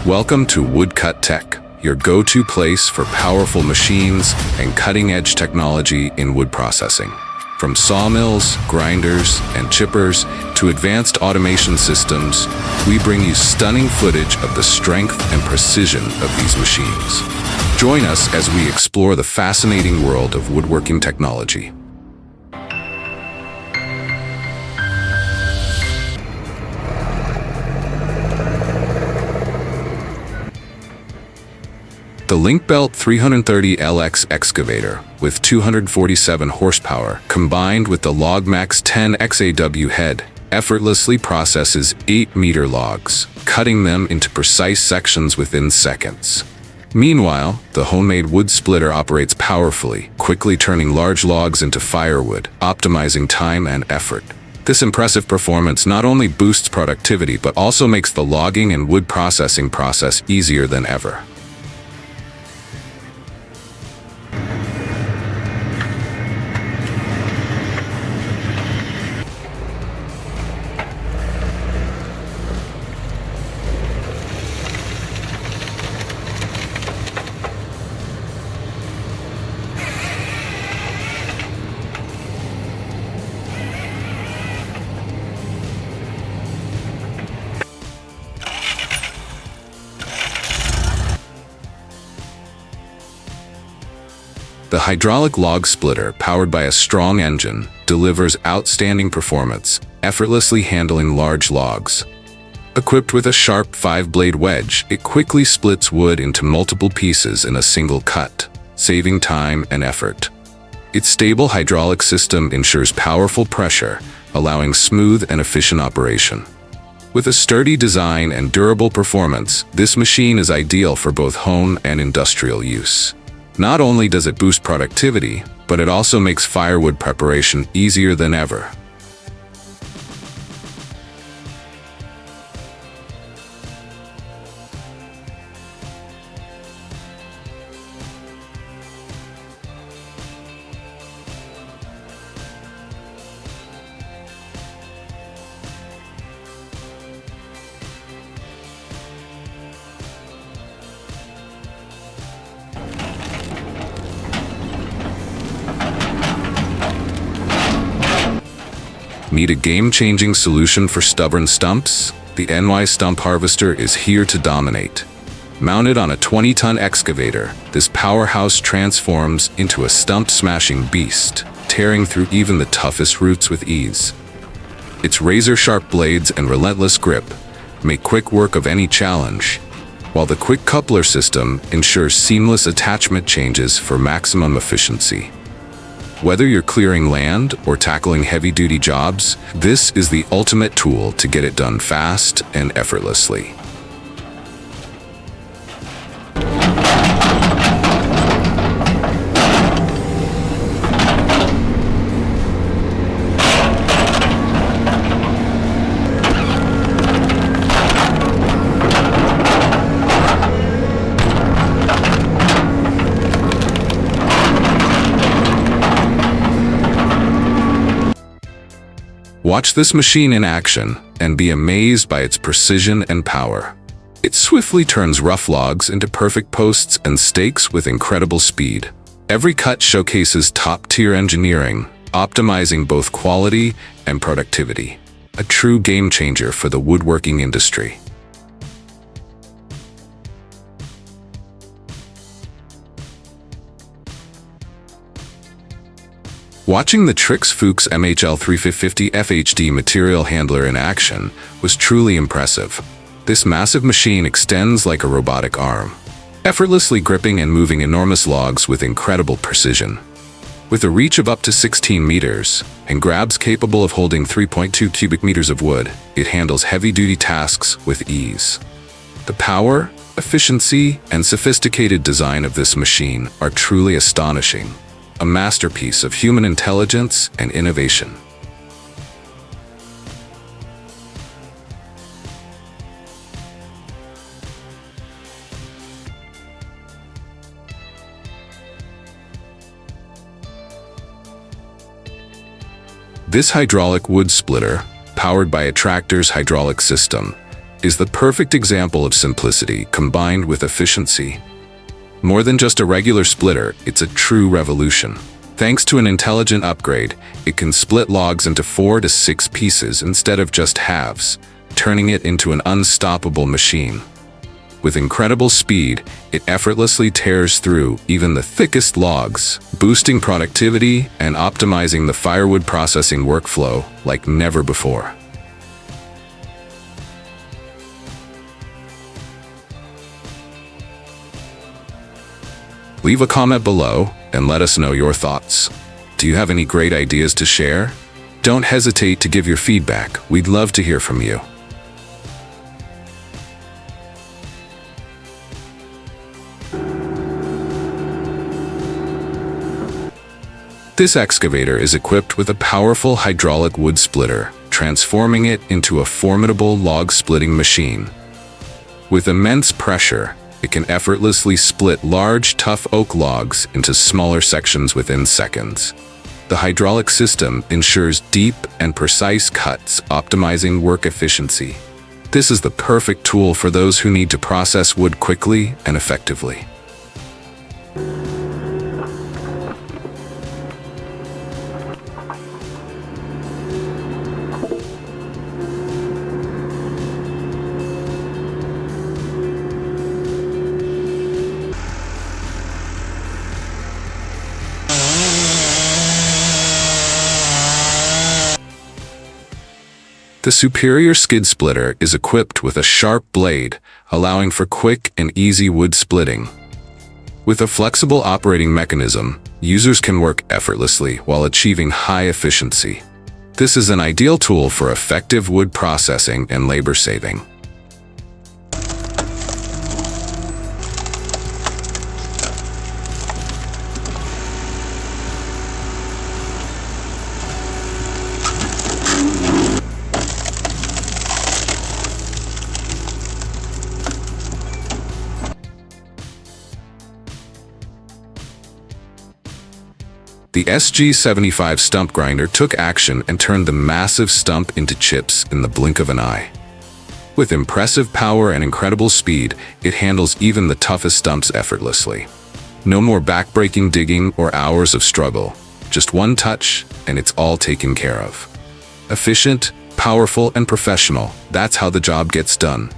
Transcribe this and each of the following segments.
Welcome to Woodcut Tech, your go-to place for powerful machines and cutting-edge technology in wood processing. From sawmills, grinders, and chippers to advanced automation systems, we bring you stunning footage of the strength and precision of these machines. Join us as we explore the fascinating world of woodworking technology. The Linkbelt 330LX excavator, with 247 horsepower, combined with the LogMax 10 XAW head, effortlessly processes 8-meter logs, cutting them into precise sections within seconds. Meanwhile, the homemade wood splitter operates powerfully, quickly turning large logs into firewood, optimizing time and effort. This impressive performance not only boosts productivity but also makes the logging and wood processing process easier than ever. The hydraulic log splitter, powered by a strong engine, delivers outstanding performance, effortlessly handling large logs. Equipped with a sharp 5-blade wedge, it quickly splits wood into multiple pieces in a single cut, saving time and effort. Its stable hydraulic system ensures powerful pressure, allowing smooth and efficient operation. With a sturdy design and durable performance, this machine is ideal for both home and industrial use. Not only does it boost productivity, but it also makes firewood preparation easier than ever. Need a game-changing solution for stubborn stumps? The NY Stump Harvester is here to dominate. Mounted on a 20-ton excavator, this powerhouse transforms into a stump-smashing beast, tearing through even the toughest roots with ease. Its razor-sharp blades and relentless grip make quick work of any challenge, while the quick coupler system ensures seamless attachment changes for maximum efficiency. Whether you're clearing land or tackling heavy-duty jobs, this is the ultimate tool to get it done fast and effortlessly. Watch this machine in action and be amazed by its precision and power. It swiftly turns rough logs into perfect posts and stakes with incredible speed. Every cut showcases top-tier engineering, optimizing both quality and productivity. A true game-changer for the woodworking industry. Watching the Trix Fuchs MHL 350 FHD material handler in action was truly impressive. This massive machine extends like a robotic arm, effortlessly gripping and moving enormous logs with incredible precision. With a reach of up to 16 meters and grabs capable of holding 3.2 cubic meters of wood, it handles heavy-duty tasks with ease. The power, efficiency, and sophisticated design of this machine are truly astonishing. A masterpiece of human intelligence and innovation. This hydraulic wood splitter, powered by a tractor's hydraulic system, is the perfect example of simplicity combined with efficiency. More than just a regular splitter, it's a true revolution. Thanks to an intelligent upgrade, it can split logs into 4 to 6 pieces instead of just halves, turning it into an unstoppable machine. With incredible speed, it effortlessly tears through even the thickest logs, boosting productivity and optimizing the firewood processing workflow like never before. Leave a comment below and let us know your thoughts. Do you have any great ideas to share? Don't hesitate to give your feedback. We'd love to hear from you. This excavator is equipped with a powerful hydraulic wood splitter, transforming it into a formidable log-splitting machine. With immense pressure, it can effortlessly split large, tough oak logs into smaller sections within seconds. The hydraulic system ensures deep and precise cuts, optimizing work efficiency. This is the perfect tool for those who need to process wood quickly and effectively. The superior skid splitter is equipped with a sharp blade, allowing for quick and easy wood splitting. With a flexible operating mechanism, users can work effortlessly while achieving high efficiency. This is an ideal tool for effective wood processing and labor saving. The SG-75 stump grinder took action and turned the massive stump into chips in the blink of an eye. With impressive power and incredible speed, it handles even the toughest stumps effortlessly. No more back-breaking digging or hours of struggle. Just one touch, and it's all taken care of. Efficient, powerful, and professional, that's how the job gets done.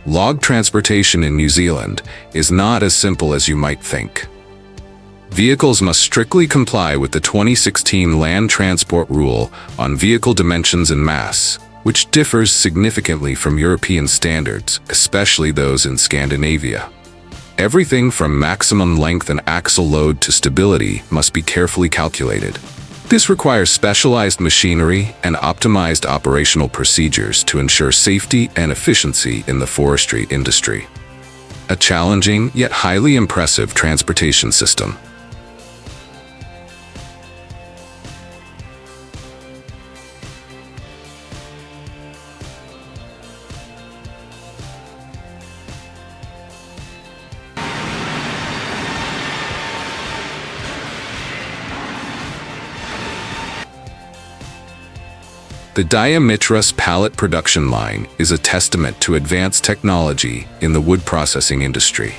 Log transportation in New Zealand is not as simple as you might think. Vehicles must strictly comply with the 2016 Land Transport Rule on vehicle dimensions and mass, which differs significantly from European standards, especially those in Scandinavia. Everything from maximum length and axle load to stability must be carefully calculated. This requires specialized machinery and optimized operational procedures to ensure safety and efficiency in the forestry industry. A challenging yet highly impressive transportation system. The Diamitras pallet production line is a testament to advanced technology in the wood processing industry.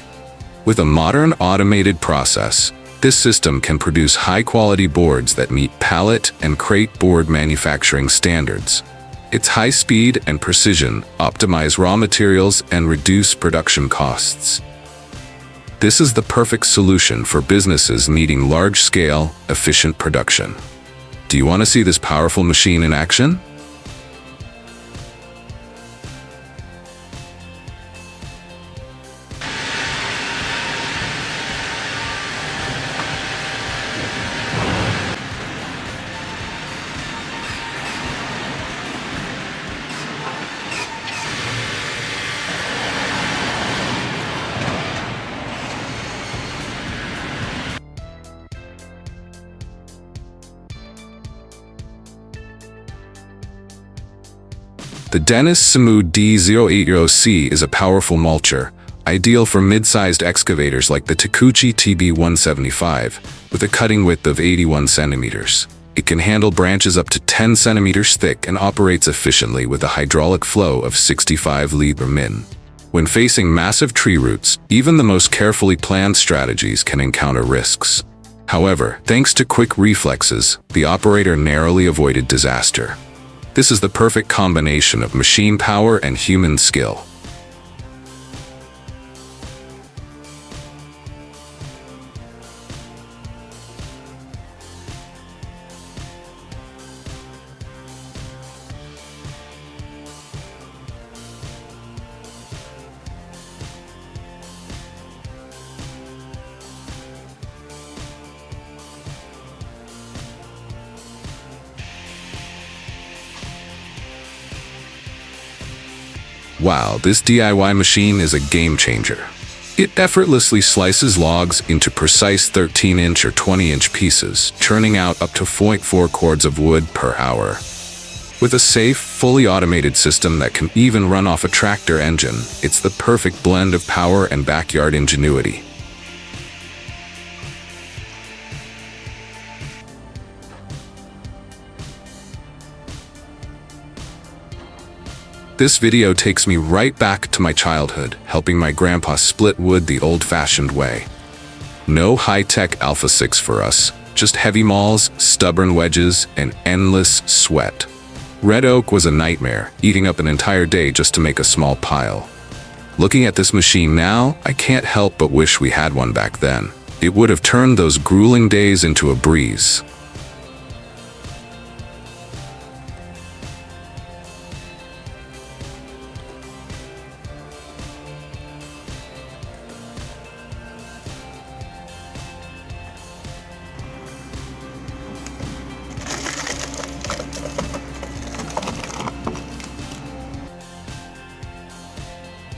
With a modern automated process, this system can produce high-quality boards that meet pallet and crate board manufacturing standards. Its high speed and precision optimize raw materials and reduce production costs. This is the perfect solution for businesses needing large-scale, efficient production. Do you want to see this powerful machine in action? The Dennis Samu D080C is a powerful mulcher, ideal for mid-sized excavators like the Takuchi TB175, with a cutting width of 81 centimeters. It can handle branches up to 10 centimeters thick and operates efficiently with a hydraulic flow of 65 liters per min. When facing massive tree roots, even the most carefully planned strategies can encounter risks. However, thanks to quick reflexes, the operator narrowly avoided disaster. This is the perfect combination of machine power and human skill. Wow, this DIY machine is a game changer. It effortlessly slices logs into precise 13-inch or 20-inch pieces, churning out up to 0.4 cords of wood per hour. With a safe, fully automated system that can even run off a tractor engine, it's the perfect blend of power and backyard ingenuity. This video takes me right back to my childhood, helping my grandpa split wood the old-fashioned way. No high-tech Alpha 6 for us, just heavy mauls, stubborn wedges, and endless sweat. Red oak was a nightmare, eating up an entire day just to make a small pile. Looking at this machine now, I can't help but wish we had one back then. It would have turned those grueling days into a breeze.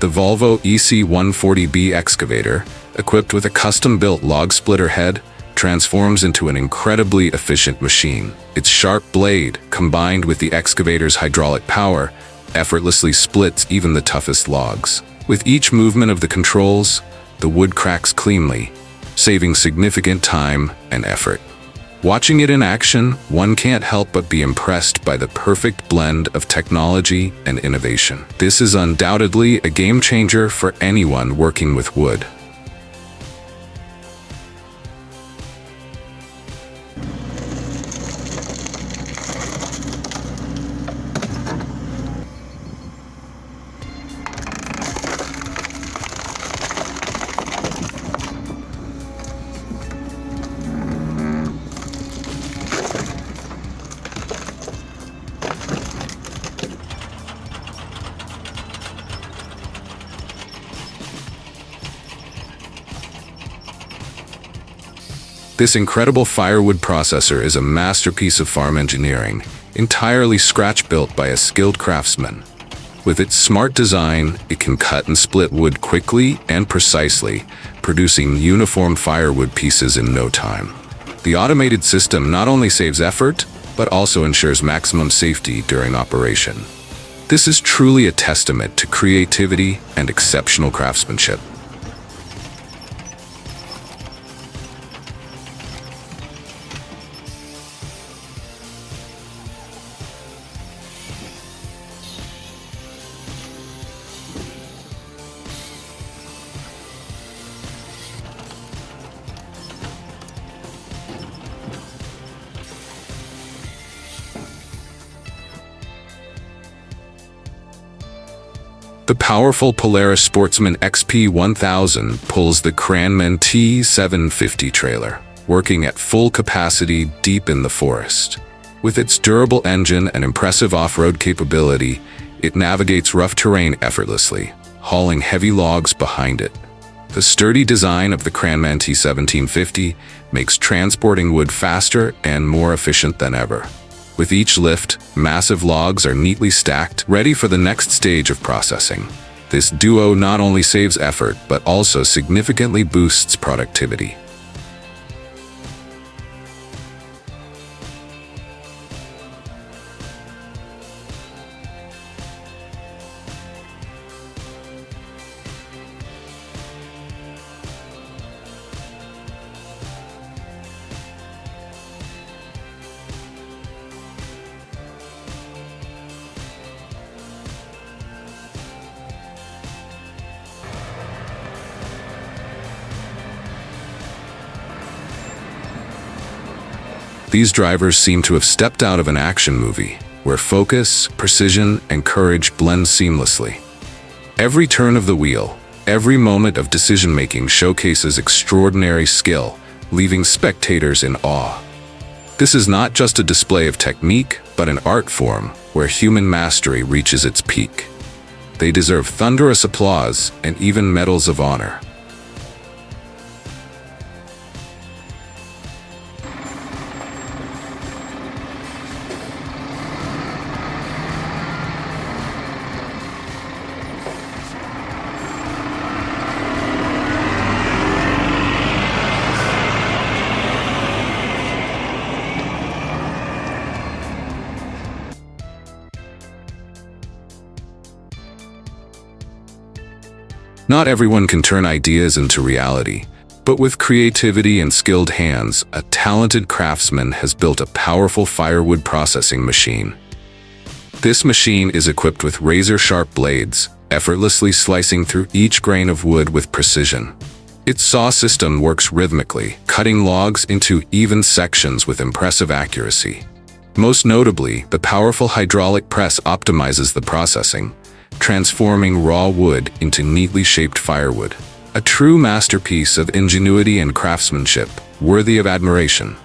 The Volvo EC140B excavator, equipped with a custom-built log splitter head, transforms into an incredibly efficient machine. Its sharp blade, combined with the excavator's hydraulic power, effortlessly splits even the toughest logs. With each movement of the controls, the wood cracks cleanly, saving significant time and effort. Watching it in action, one can't help but be impressed by the perfect blend of technology and innovation. This is undoubtedly a game changer for anyone working with wood. This incredible Firewood processor is a masterpiece of farm engineering, entirely scratch-built by a skilled craftsman. With its smart design, it can cut and split wood quickly and precisely, producing uniform firewood pieces in no time. The automated system not only saves effort, but also ensures maximum safety during operation. This is truly a testament to creativity and exceptional craftsmanship. The powerful Polaris Sportsman XP1000 pulls the Cranman T750 trailer, working at full capacity deep in the forest. With its durable engine and impressive off-road capability, it navigates rough terrain effortlessly, hauling heavy logs behind it. The sturdy design of the Cranman T1750 makes transporting wood faster and more efficient than ever. With each lift, massive logs are neatly stacked, ready for the next stage of processing. This duo not only saves effort, but also significantly boosts productivity. These drivers seem to have stepped out of an action movie, where focus, precision, and courage blend seamlessly. Every turn of the wheel, every moment of decision-making showcases extraordinary skill, leaving spectators in awe. This is not just a display of technique, but an art form where human mastery reaches its peak. They deserve thunderous applause and even medals of honor. Not everyone can turn ideas into reality, but with creativity and skilled hands, a talented craftsman has built a powerful firewood processing machine. This machine is equipped with razor-sharp blades, effortlessly slicing through each grain of wood with precision. Its saw system works rhythmically, cutting logs into even sections with impressive accuracy. Most notably, the powerful hydraulic press optimizes the processing, transforming raw wood into neatly shaped firewood. A true masterpiece of ingenuity and craftsmanship, worthy of admiration.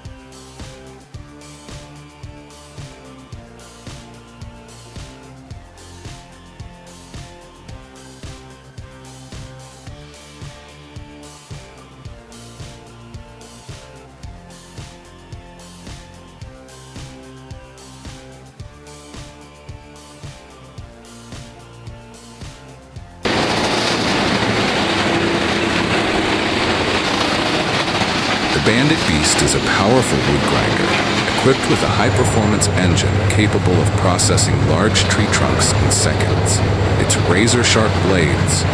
The Bandit Beast is a powerful wood grinder, equipped with a high-performance engine capable of processing large tree trunks in seconds. Its razor-sharp blades,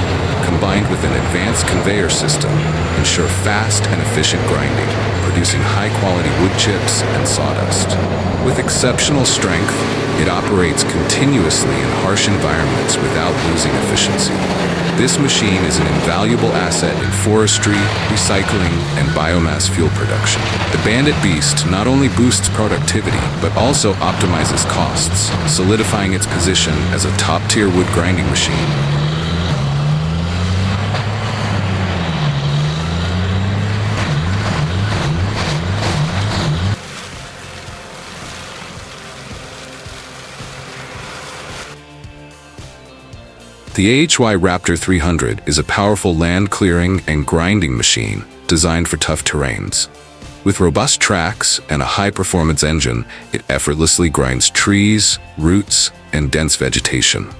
combined with an advanced conveyor system, ensure fast and efficient grinding, producing high-quality wood chips and sawdust. With exceptional strength, it operates continuously in harsh environments without losing efficiency. This machine is an invaluable asset in forestry, recycling, and biomass fuel production. The Bandit Beast not only boosts productivity, but also optimizes costs, solidifying its position as a top-tier wood grinding machine. The AHY Raptor 300 is a powerful land clearing and grinding machine designed for tough terrains. With robust tracks and a high-performance engine, it effortlessly grinds trees, roots, and dense vegetation.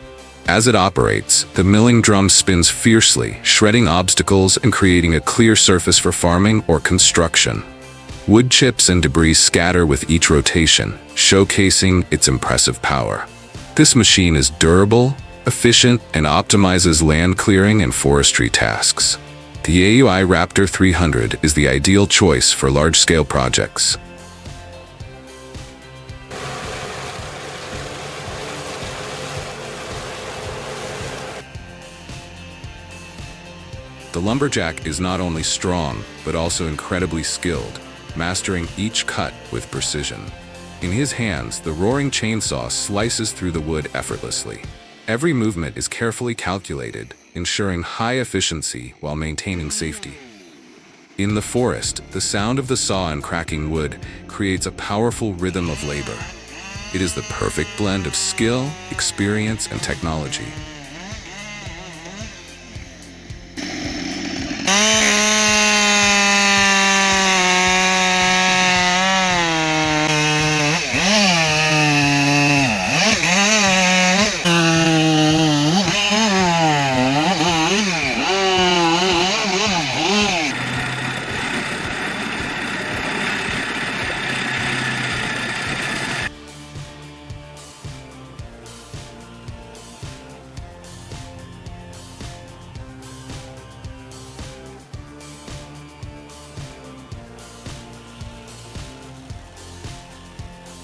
As it operates, the milling drum spins fiercely, shredding obstacles and creating a clear surface for farming or construction. Wood chips and debris scatter with each rotation, showcasing its impressive power. This machine is durable, efficient, and optimizes land clearing and forestry tasks. The AUI Raptor 300 is the ideal choice for large-scale projects. The lumberjack is not only strong, but also incredibly skilled, mastering each cut with precision. In his hands, the roaring chainsaw slices through the wood effortlessly. Every movement is carefully calculated, ensuring high efficiency while maintaining safety. In the forest, the sound of the saw and cracking wood creates a powerful rhythm of labor. It is the perfect blend of skill, experience, and technology.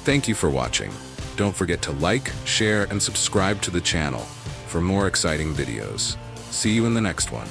Thank you for watching. Don't forget to like, share, and subscribe to the channel for more exciting videos. See you in the next one.